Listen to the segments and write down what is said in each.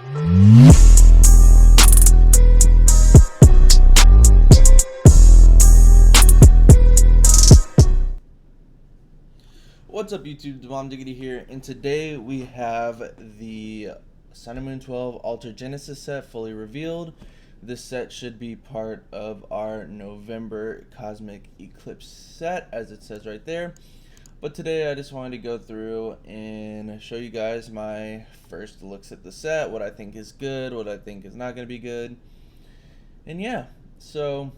What's up, YouTube? Mom Diggity here, and today we have the Sun and Moon 12 Alter Genesis set fully revealed. This set should be part of our November Cosmic Eclipse set, as it says right there. But today I just wanted to go through and show you guys my first looks at the set, what I think is good, what I think is not going to be good. And yeah, so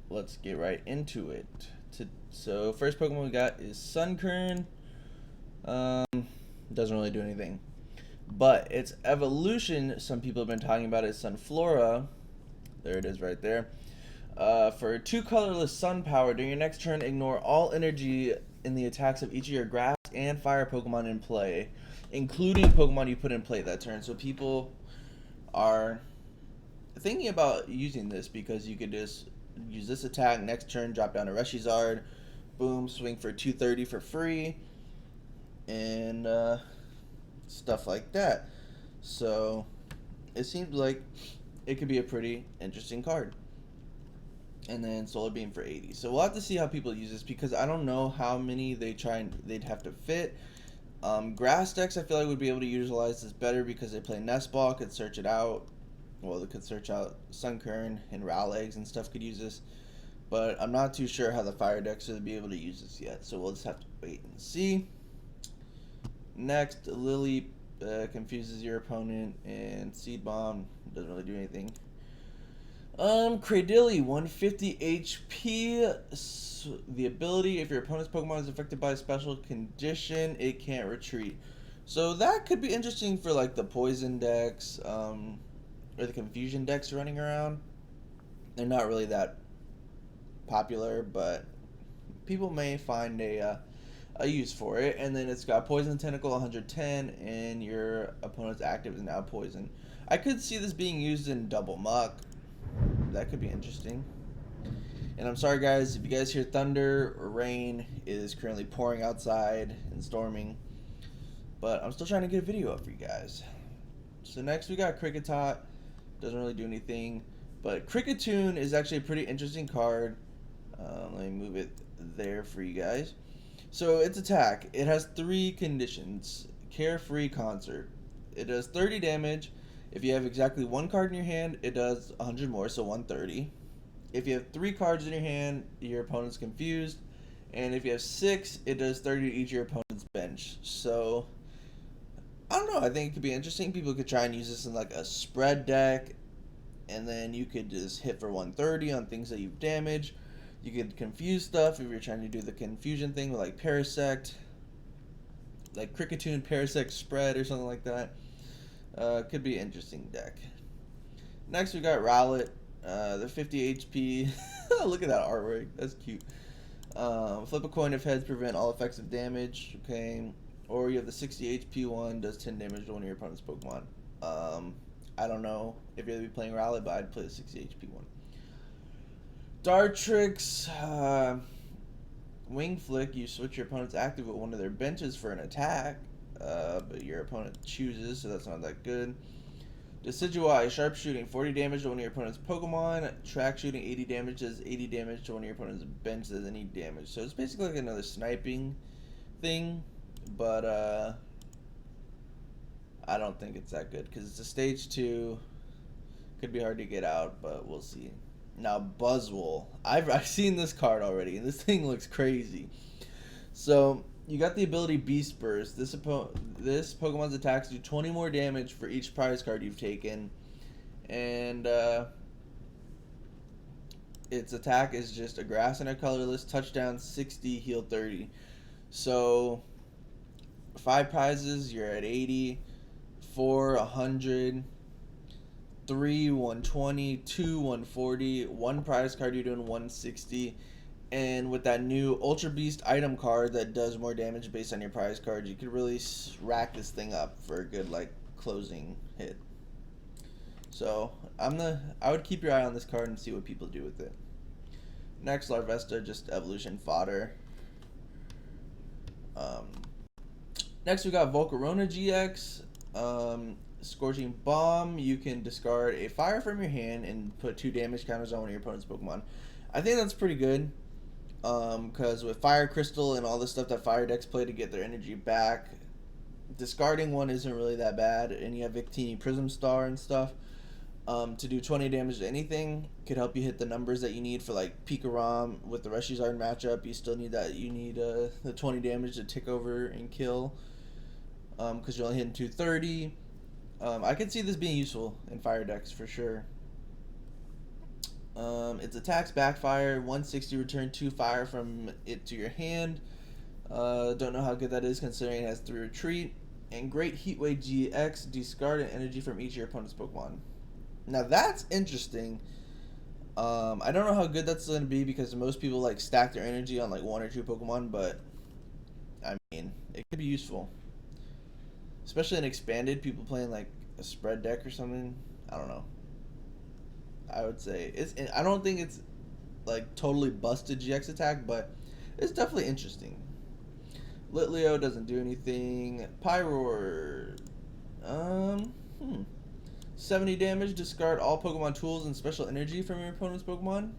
let's get right into it. So first Pokemon we got is Sunkern. Doesn't really do anything. But its evolution, some people have been talking about it, Sunflora. There it is right there. For 2 colorless sun power, during your next turn, ignore all energy in the attacks of each of your grass and fire Pokemon in play, including Pokemon you put in play that turn. So people are thinking about using this because you could just use this attack, next turn drop down a Reshizard, boom, swing for 230 for free, and stuff like that. So it seems like it could be a pretty interesting card. And then Solar Beam for 80. So we'll have to see how people use this because I don't know how many they'd have to fit. Grass decks I feel like would be able to utilize this better because they play Nest Ball, could search it out. Well, they could search out Sunkern and Rowlegs and stuff could use this. But I'm not too sure how the fire decks will be able to use this yet. So we'll just have to wait and see. Next, Lily confuses your opponent, and Seed Bomb doesn't really do anything. Cradily, 150 HP. The ability, if your opponent's Pokemon is affected by a special condition, it can't retreat. So that could be interesting for like the poison decks, or the confusion decks running around. They're not really that popular, but people may find a use for it. And then it's got Poison Tentacle 110, and your opponent's active is now poison. I could see this being used in Double Muck. That could be interesting. And I'm sorry guys, if you guys hear thunder or rain, it is currently pouring outside and storming, but I'm still trying to get a video up for you guys. So next we got Kricketot. Doesn't really do anything, but Kricketune is actually a pretty interesting card. Let me move it there for you guys. So its attack, it has 3 conditions. Carefree Concert. It does 30 damage. If you have exactly 1 card in your hand, it does 100 more, so 130. If you have 3 cards in your hand, your opponent's confused. And if you have 6, it does 30 to each of your opponent's bench. So I don't know, I think it could be interesting. People could try and use this in like a spread deck, and then you could just hit for 130 on things that you've damaged. You could confuse stuff if you're trying to do the confusion thing with like Parasect, like Kricketune Parasect spread or something like that. Could be an interesting deck. Next we got Rowlet, the 50 HP. Look at that artwork, that's cute. Flip a coin if heads, prevent all effects of damage. Okay. Or you have the 60 HP one, does 10 damage to one of your opponent's Pokemon. I don't know if you're going to be playing Rowlet, but I'd play the 60 HP one. Dartrix, Wing Flick, you switch your opponent's active with one of their benches for an attack, but your opponent chooses, so that's not that good. Decidueye, Sharpshooting, 40 damage to one of your opponent's Pokemon. Track Shooting, 80 damage, does 80 damage to one of your opponent's bench, does any damage. So it's basically like another sniping thing. But I don't think it's that good because it's a stage 2. Could be hard to get out, but we'll see. Now Buzzwole, I've seen this card already, and this thing looks crazy. So you got the ability Beast Burst. This Pokemon's attacks do 20 more damage for each prize card you've taken, and its attack is just a grass and a colorless, touchdown 60, heal 30. So 5 prizes, you're at 80, 4, 100, 3, 120, 2, 140, 1 prize card, you're doing 160. And with that new Ultra Beast item card that does more damage based on your prize card, you could really rack this thing up for a good like closing hit. So I would keep your eye on this card and see what people do with it. Next, Larvesta, just evolution fodder. Next we got Volcarona GX. Scorching Bomb, you can discard a fire from your hand and put 2 damage counters on one of your opponent's Pokemon. I think that's pretty good. Because with Fire Crystal and all the stuff that Fire decks play to get their energy back, discarding one isn't really that bad. And you have Victini Prism Star and stuff. To do 20 damage to anything could help you hit the numbers that you need for like Pikarom with the Reshizard matchup. You still need that. You need the 20 damage to tick over and kill. Because you're only hitting 230. I can see this being useful in fire decks for sure. Its attacks backfire, 160 return 2 fire from it to your hand. Don't know how good that is considering it has 3 retreat. And Great Heatwave GX, discard an energy from each of your opponent's Pokemon. Now that's interesting. I don't know how good that's going to be because most people like stack their energy on like 1 or 2 Pokemon, but I mean, it could be useful. Especially in expanded, people playing like a spread deck or something. I don't know. I would say I don't think it's like totally busted GX attack, but it's definitely interesting. Litleo doesn't do anything. Pyroar, 70 damage. Discard all Pokemon tools and special energy from your opponent's Pokemon.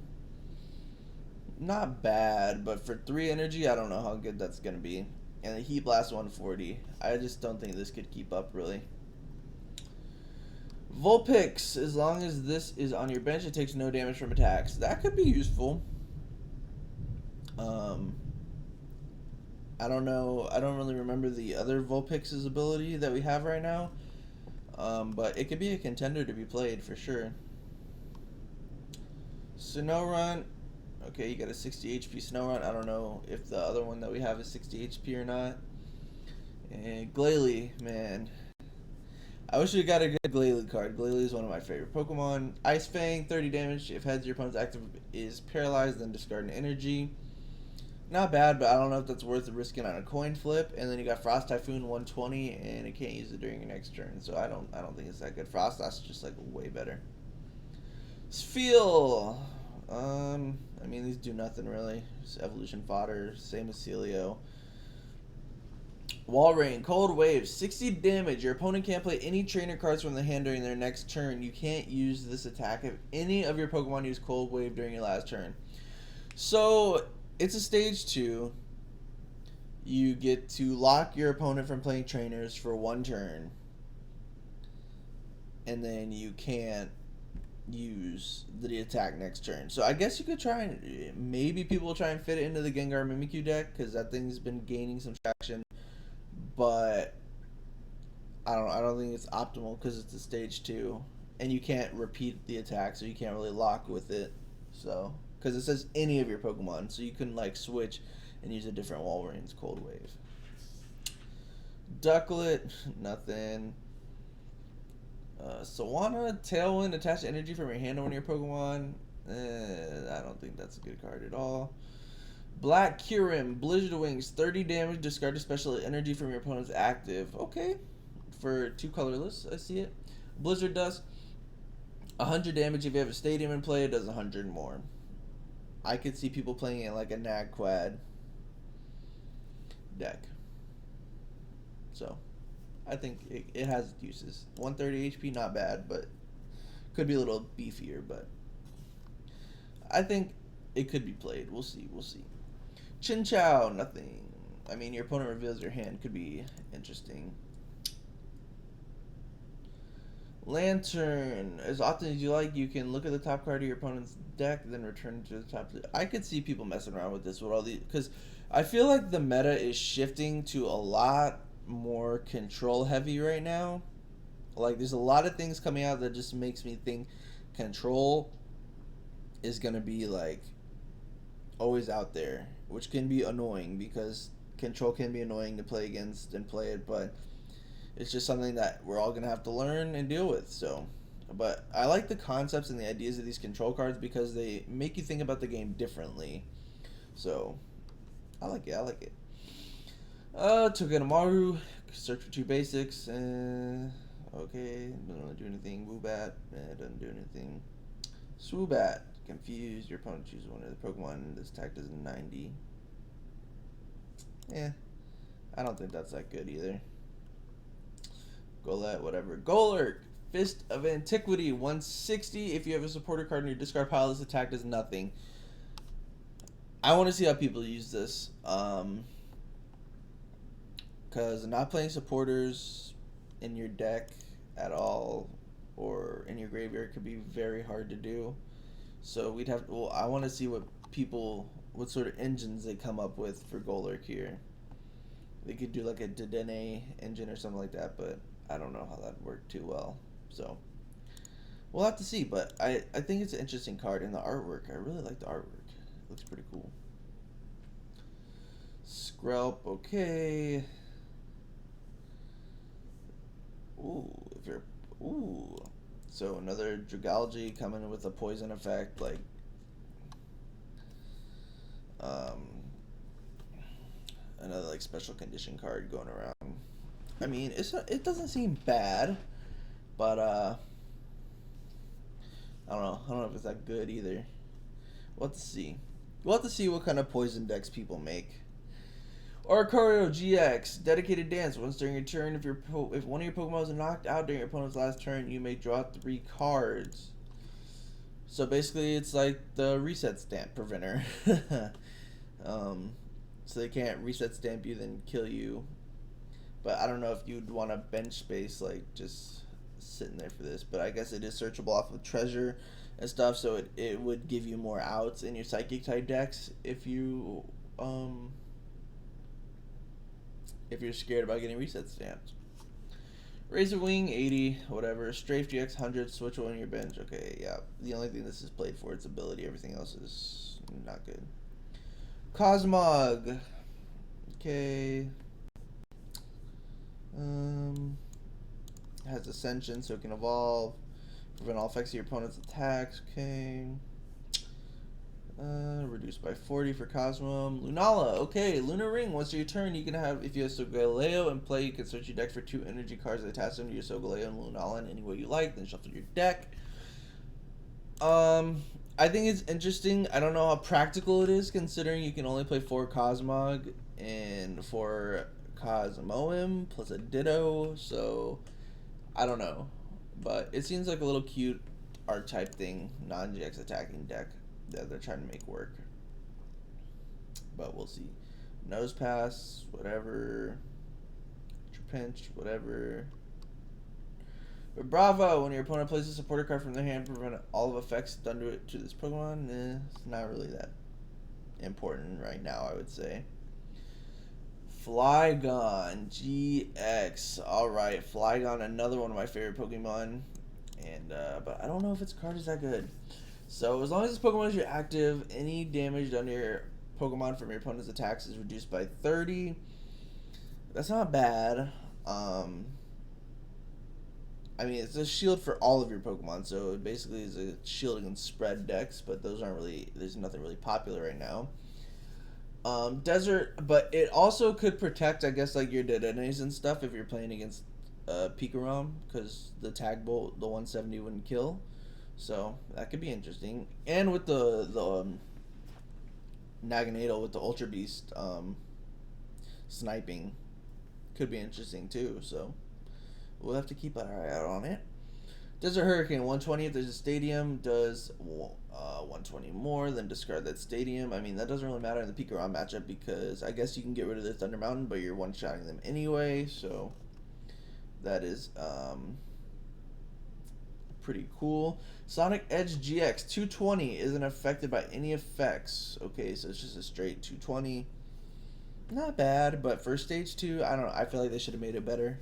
Not bad, but for 3 energy, I don't know how good that's gonna be. And the Heat Blast 140. I just don't think this could keep up really. Vulpix, as long as this is on your bench, it takes no damage from attacks. That could be useful. I don't know. I don't really remember the other Vulpix's ability that we have right now. But it could be a contender to be played for sure. Snorunt. Okay, you got a 60 HP Snorunt. I don't know if the other one that we have is 60 HP or not. And Glalie, man. I wish we got a good Glalie card. Glalie is one of my favorite Pokemon. Ice Fang, 30 damage. If heads, your opponent's active is paralyzed, then discard an energy. Not bad, but I don't know if that's worth risking on a coin flip. And then you got Frost Typhoon, 120, and it can't use it during your next turn. So I don't think it's that good. Frost, that's just like way better. Spheal. I mean, these do nothing really. Just evolution fodder, same as Celio. Walrein, Cold Wave, 60 damage. Your opponent can't play any trainer cards from the hand during their next turn. You can't use this attack if any of your Pokemon use Cold Wave during your last turn. So, it's a stage 2. You get to lock your opponent from playing trainers for 1 turn. And then you can't use the attack next turn. So I guess you could try and maybe people will try and fit it into the Gengar Mimikyu deck because that thing's been gaining some traction. But I don't think it's optimal because it's a stage 2 and you can't repeat the attack, so you can't really lock with it. So because it says any of your Pokemon, so you can like switch and use a different Walrein's Cold Wave. Ducklet, nothing. Sawana, Tailwind, attach energy from your hand to one of your Pokemon. I don't think that's a good card at all. Black Kyurem, Blizzard Wings, 30 damage, discard a special energy from your opponent's active. Okay, for 2 colorless, I see it. Blizzard Dust, 100 damage if you have a stadium in play, it does 100 more. I could see people playing it like a Nag Quad deck. So, I think it has uses. 130 HP, not bad, but could be a little beefier, but I think it could be played. We'll see. Chinchou, nothing. I mean, your opponent reveals your hand. Could be interesting. Lantern. As often as you like, you can look at the top card of your opponent's deck, then return to the top. I could see people messing around with this with all these, because I feel like the meta is shifting to a lot more control heavy right now. Like, there's a lot of things coming out that just makes me think control is gonna be like always out there, which can be annoying because control can be annoying to play against and play it, but it's just something that we're all gonna have to learn and deal with. So, but I like the concepts and the ideas of these control cards because they make you think about the game differently. So, I like it. Togedemaru, search for 2 basics. Okay, doesn't really do anything. Woobat, doesn't do anything. Swoobat, confused. Your opponent chooses one of the Pokemon. This attack does 90. I don't think that's that good either. Golett, whatever. Golurk, Fist of Antiquity, 160. If you have a supporter card in your discard pile, this attack does nothing. I want to see how people use this. Because not playing supporters in your deck at all or in your graveyard could be very hard to do. So we'd have. Well, I want to see what sort of engines they come up with for Golurk here. They could do like a Dedenne engine or something like that, but I don't know how that worked too well. So we'll have to see. But I think it's an interesting card, and the artwork. I really like the artwork. It looks pretty cool. Skrelp, okay. Ooh, so another Dragalge coming in with a poison effect, like another like special condition card going around. I mean, it doesn't seem bad, but I don't know if it's that good either. We'll have to see. We'll have to see what kind of poison decks people make. Arcario GX, dedicated dance. Once during your turn, if one of your Pokemon is knocked out during your opponent's last turn, you may draw 3 cards. So basically, it's like the reset stamp preventer. So they can't reset stamp you, then kill you. But I don't know if you'd want a bench space, like just sitting there for this. But I guess it is searchable off of treasure and stuff, so it would give you more outs in your psychic type decks if you're scared about getting reset stamped. Razor Wing, 80, whatever. Strafe GX, 100, switch one on your bench. Okay, yeah. The only thing this is played for its ability. Everything else is not good. Cosmog. Okay. Has Ascension, so it can evolve. Prevent all effects of your opponent's attacks. Okay. Reduced by 40 for Cosmom. Lunala, okay. Lunar Ring. Once your turn, you can have, if you have Solgaleo in play, you can search your deck for 2 energy cards that attach them to your Solgaleo and Lunala in any way you like, then shuffle your deck. I think it's interesting. I don't know how practical it is, considering you can only play 4 Cosmog and 4 Cosmoem plus a Ditto, so I don't know. But it seems like a little cute archetype thing, non-GX attacking deck that they're trying to make work. But we'll see. Nose Pass, whatever. Pinch, whatever. But Bravo, when your opponent places a supporter card from their hand, prevent all of effects done to this Pokemon. It's not really that important right now, I would say. Flygon GX. Alright, Flygon, another one of my favorite Pokemon. And but I don't know if its card is that good. So as long as this Pokemon is your active, any damage done to your Pokemon from your opponent's attacks is reduced by 30. That's not bad. I mean, it's a shield for all of your Pokemon, so it basically is a shield against spread decks, but those aren't really, there's nothing really popular right now. Desert, but it also could protect, I guess, like your Dedennes and stuff if you're playing against Pikarom, because the Tag Bolt, the 170 wouldn't kill. So that could be interesting. And with the Naganadel with the Ultra Beast sniping could be interesting too. So we'll have to keep an eye out on it. Desert Hurricane, 120 if there's a stadium, does 120 more, then discard that stadium. I mean, that doesn't really matter in the Pikarom matchup because I guess you can get rid of the Thunder Mountain, but you're one-shotting them anyway, so that is pretty cool. Sonic Edge GX, 220, isn't affected by any effects. Okay, so it's just a straight 220. Not bad, but for Stage 2, I don't know, I feel like they should have made it better.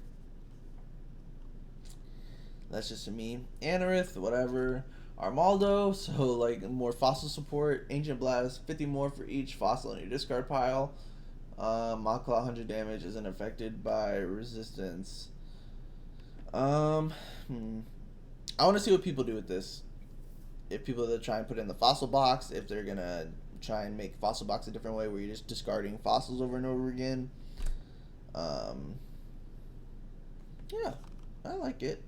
That's just me. Anorith, whatever. Armaldo, so like more fossil support. Ancient Blast, 50 more for each fossil in your discard pile. Machla, 100 damage, isn't affected by resistance. I want to see what people do with this. If people that try and put it in the fossil box, if they're gonna try and make fossil box a different way where you're just discarding fossils over and over again. Yeah, I like it.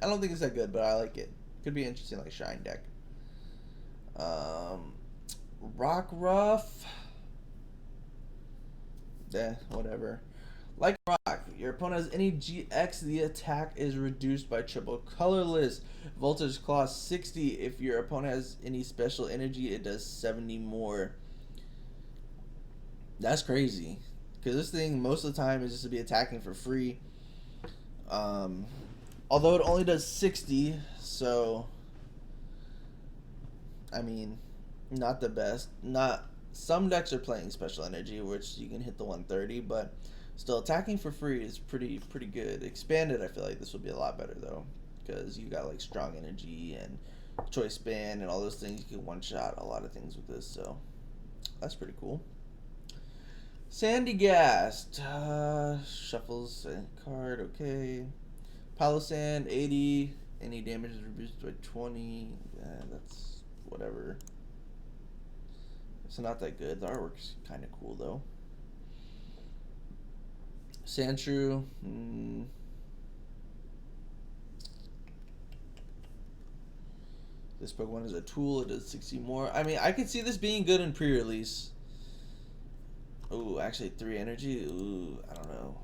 I don't think it's that good, but I like it. Could be interesting, like Shine deck. Rockruff. Whatever. Like rock, your opponent has any GX, the attack is reduced by triple. Colorless, voltage cost 60. If your opponent has any special energy, it does 70 more. That's crazy. Because this thing, most of the time, is just to be attacking for free. Um, Although it only does 60, so I mean, not the best. Not Some decks are playing special energy, which you can hit the 130, but still attacking for free is pretty good. Expanded, I feel like this will be a lot better though, because you got like strong energy and choice span and all those things. You can one shot a lot of things with this, so that's pretty cool. Sandy Gast shuffles a card. Okay. Palo Sand 80. Any damage is reduced by 20. That's whatever. It's not that good. The artwork's kind of cool though. Sandshrew. This Pokemon is a tool. It does 60 more. I mean, I could see this being good in pre-release. Ooh, actually 3 energy. Ooh, I don't know.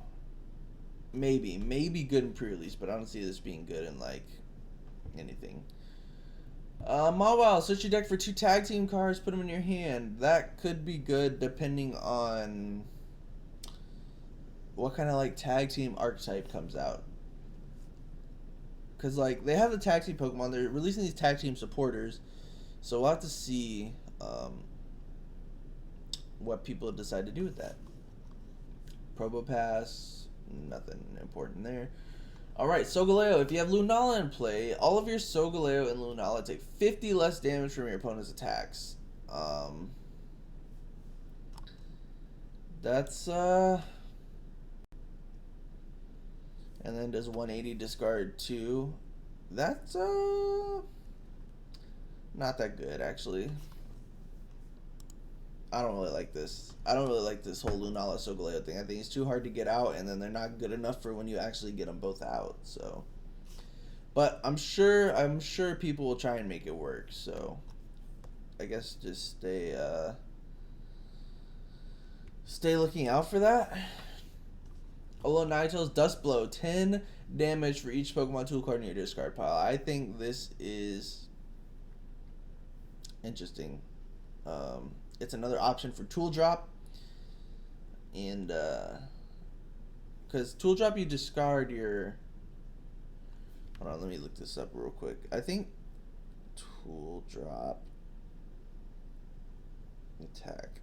Maybe good in pre-release, but I don't see this being good in like anything. Mobile, search your deck for 2 tag team cards, put them in your hand. That could be good depending on what kind of like tag team archetype comes out. Because like they have the tag team Pokemon, they're releasing these tag team supporters, so we'll have to see what people decide to do with that. Probopass, nothing important there. Alright, Solgaleo. If you have Lunala in play, all of your Solgaleo and Lunala take 50 less damage from your opponent's attacks. That's, and then does 180 discard 2. That's, not that good, actually. I don't really like this. I don't really like this whole Lunala Solgaleo thing. I think it's too hard to get out, and then they're not good enough for when you actually get them both out. So, but I'm sure people will try and make it work. So, I guess just stay looking out for that. Olo Nightell's Dust Blow, 10 damage for each Pokemon tool card in your discard pile. I think this is interesting. It's another option for tool drop, and because tool drop you discard your. Hold on, let me look this up real quick. I think tool drop attack.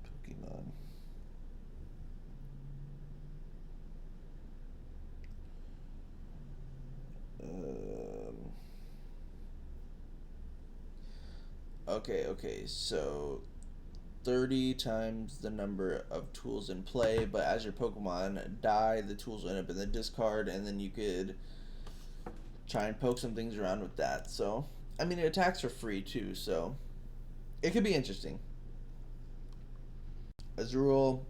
Pokemon. Okay, so 30 times the number of tools in play, but as your Pokemon die, the tools will end up in the discard, and then you could try and poke some things around with that. So, I mean, it attacks for free too, so it could be interesting. Azurill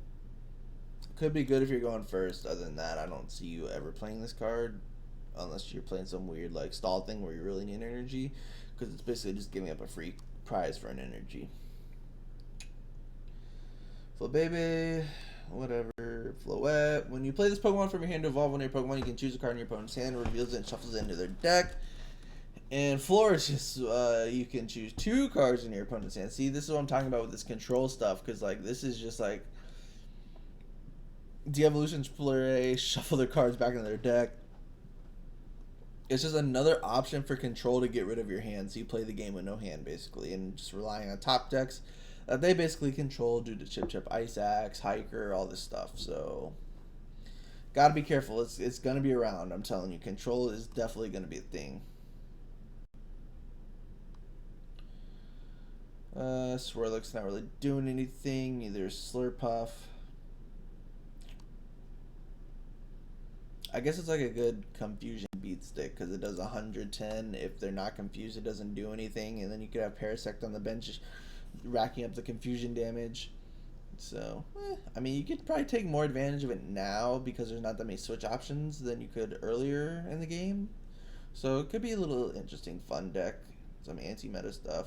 could be good if you're going first. Other than that, I don't see you ever playing this card unless you're playing some weird like stall thing where you really need energy, because it's basically just giving up a free prize for an energy. Flabebe, whatever. Floette. When you play this Pokemon from your hand to evolve one of your Pokemon, you can choose a card in your opponent's hand, reveals it, and shuffles it into their deck. And Florist, you can choose 2 cards in your opponent's hand. See, this is what I'm talking about with this control stuff, because like this is just like De-Evolution's Flurry, shuffle their cards back into their deck. It's just another option for control to get rid of your hand, so you play the game with no hand basically, and just relying on top decks that they basically control due to Chip Chip, Ice Axe, Hiker, all this stuff. So gotta be careful. It's gonna be around. I'm telling you, control is definitely gonna be a thing. Swirlix's not really doing anything. Neither is Slurpuff. I guess it's like a good confusion beat stick because it does 110. If they're not confused, it doesn't do anything, and then you could have Parasect on the bench racking up the confusion damage. So, I mean, you could probably take more advantage of it now because there's not that many switch options than you could earlier in the game. So it could be a little interesting, fun deck. Some anti-meta stuff.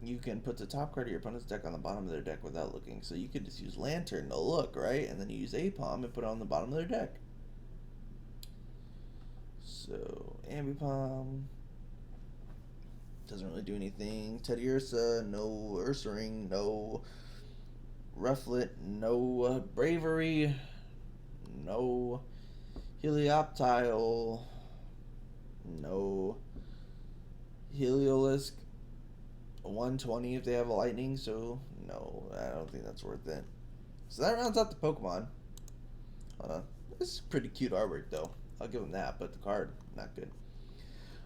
you can put the top card of your opponent's deck on the bottom of their deck without looking. So you could just use Lantern to look, right? And then you use Apom and put it on the bottom of their deck. So, Ambipom doesn't really do anything. Teddy Ursa, no Ursaring, no Rufflet, no Bravery, no Helioptile, no Heliolisk. 120 if they have a lightning, so no, I don't think that's worth it. So that rounds out the Pokemon. This is pretty cute artwork though. I'll give them that, but the card, not good.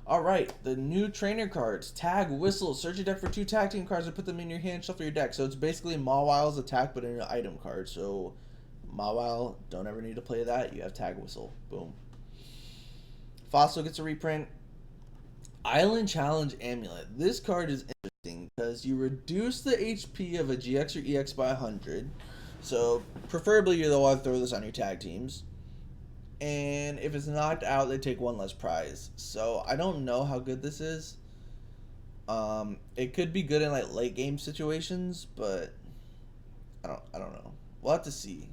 Alright, the new trainer cards. Tag, Whistle. Search your deck for 2 tag team cards and put them in your hand, shuffle your deck. So it's basically Mawile's attack, but in an item card. So Mawile, don't ever need to play that. You have Tag, Whistle. Boom. Fossil gets a reprint. Island Challenge Amulet. This card is interesting because you reduce the HP of a GX or EX by 100. So preferably you're the one to throw this on your tag teams. And if it's knocked out, they take 1 less prize. So I don't know how good this is. It could be good in like late game situations, but I don't know. We'll have to see.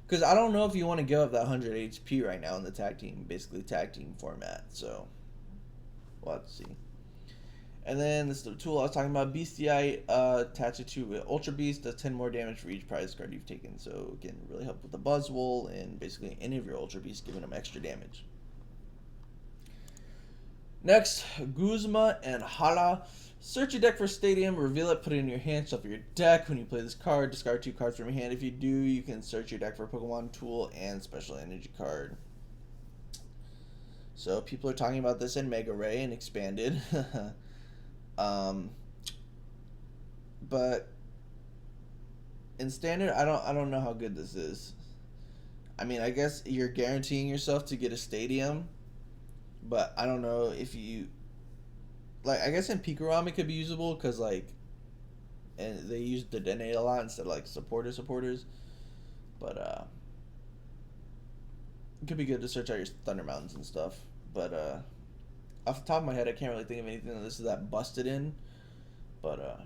Because I don't know if you want to give up that 100 HP right now in the tag team, basically tag team format. So we'll have to see. And then this is the tool I was talking about. Bestiai, attach it to Ultra Beast, does 10 more damage for each prize card you've taken. So it can really help with the Buzzwole and basically any of your Ultra Beasts, giving them extra damage. Next, Guzma and Hala. Search your deck for Stadium, reveal it, put it in your hand, shuffle your deck. When you play this card, discard 2 cards from your hand. If you do, you can search your deck for a Pokemon tool and special energy card. So people are talking about this in Mega Ray and Expanded. But in Standard, I don't know how good this is. I mean, I guess you're guaranteeing yourself to get a Stadium, but I don't know if you like. I guess in Pikarom it could be usable because like, and they use the Dedenne a lot instead of like supporters. But it could be good to search out your Thunder Mountains and stuff. But off the top of my head, I can't really think of anything that this is that busted in. But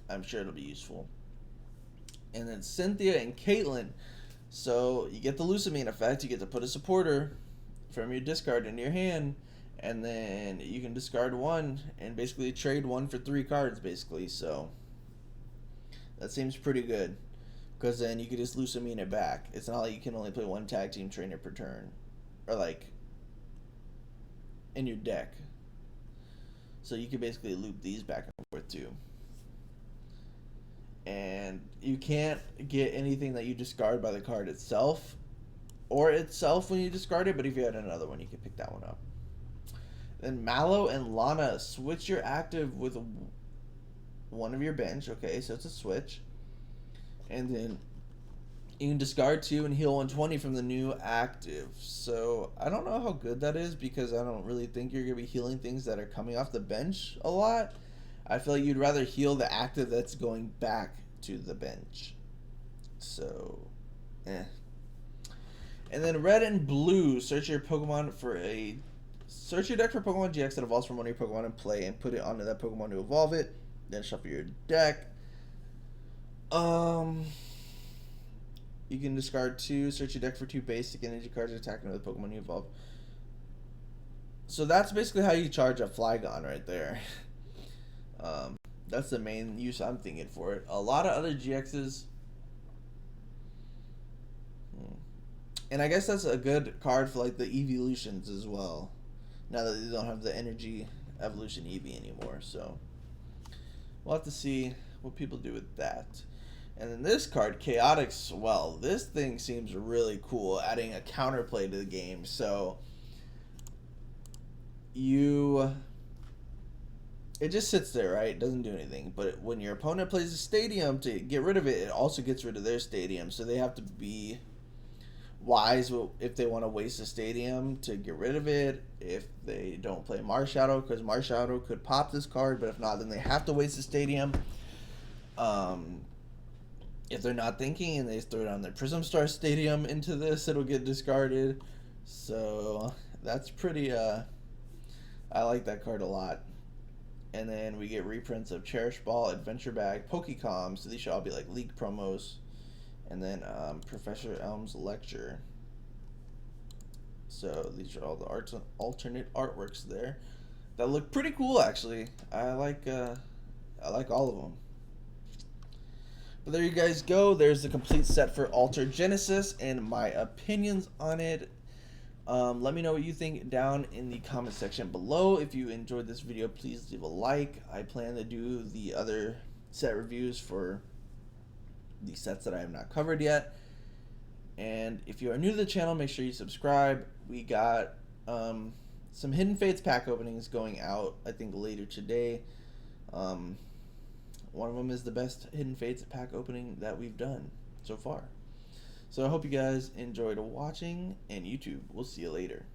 I'm sure it'll be useful. And then Cynthia and Caitlin. So you get the Lusamine effect. You get to put a supporter from your discard into your hand. And then you can discard 1 and basically trade 1 for 3 cards, basically. So that seems pretty good. Because then you can just Lusamine it back. It's not like you can only play 1 tag team trainer per turn. Or like in your deck. So you can basically loop these back and forth too. And you can't get anything that you discard by the card itself when you discard it, but if you had another one, you can pick that one up. Then Mallow and Lana, switch your active with one of your bench. Okay, so it's a switch. And then you can discard 2 and heal 120 from the new active. So I don't know how good that is because I don't really think you're going to be healing things that are coming off the bench a lot. I feel like you'd rather heal the active that's going back to the bench. So, And then red and blue, search your deck for Pokemon GX that evolves from one of your Pokemon in play and put it onto that Pokemon to evolve it. Then shuffle your deck. You can discard 2, search your deck for 2 basic energy cards attacking with Pokemon you evolve. So that's basically how you charge a Flygon right there. That's the main use I'm thinking for it. A lot of other GXs. And I guess that's a good card for like the evolutions as well. Now that they don't have the energy evolution Eevee anymore. So we'll have to see what people do with that. And then this card, Chaotic Swell. This thing seems really cool, adding a counterplay to the game. So it just sits there, right? It doesn't do anything. But when your opponent plays a Stadium to get rid of it, it also gets rid of their Stadium. So they have to be wise if they want to waste a Stadium to get rid of it. If they don't play Marshadow, because Marshadow could pop this card. But if not, then they have to waste a Stadium. If they're not thinking and they throw down their Prism Star Stadium into this, it'll get discarded. So that's pretty, I like that card a lot. And then we get reprints of Cherish Ball, Adventure Bag, Pokecom. So these should all be like league promos. And then Professor Elm's Lecture. So these are all the alternate artworks there that look pretty cool actually. I like all of them. But there you guys go. There's the complete set for Alter Genesis and my opinions on it. Let me know what you think down in the comment section below. If you enjoyed this video, please leave a like. I plan to do the other set reviews for the sets that I have not covered yet. And if you are new to the channel, make sure you subscribe. We got some Hidden Fates pack openings going out, I think, later today. One of them is the best Hidden Fates pack opening that we've done so far. So I hope you guys enjoyed watching, and YouTube, we'll see you later.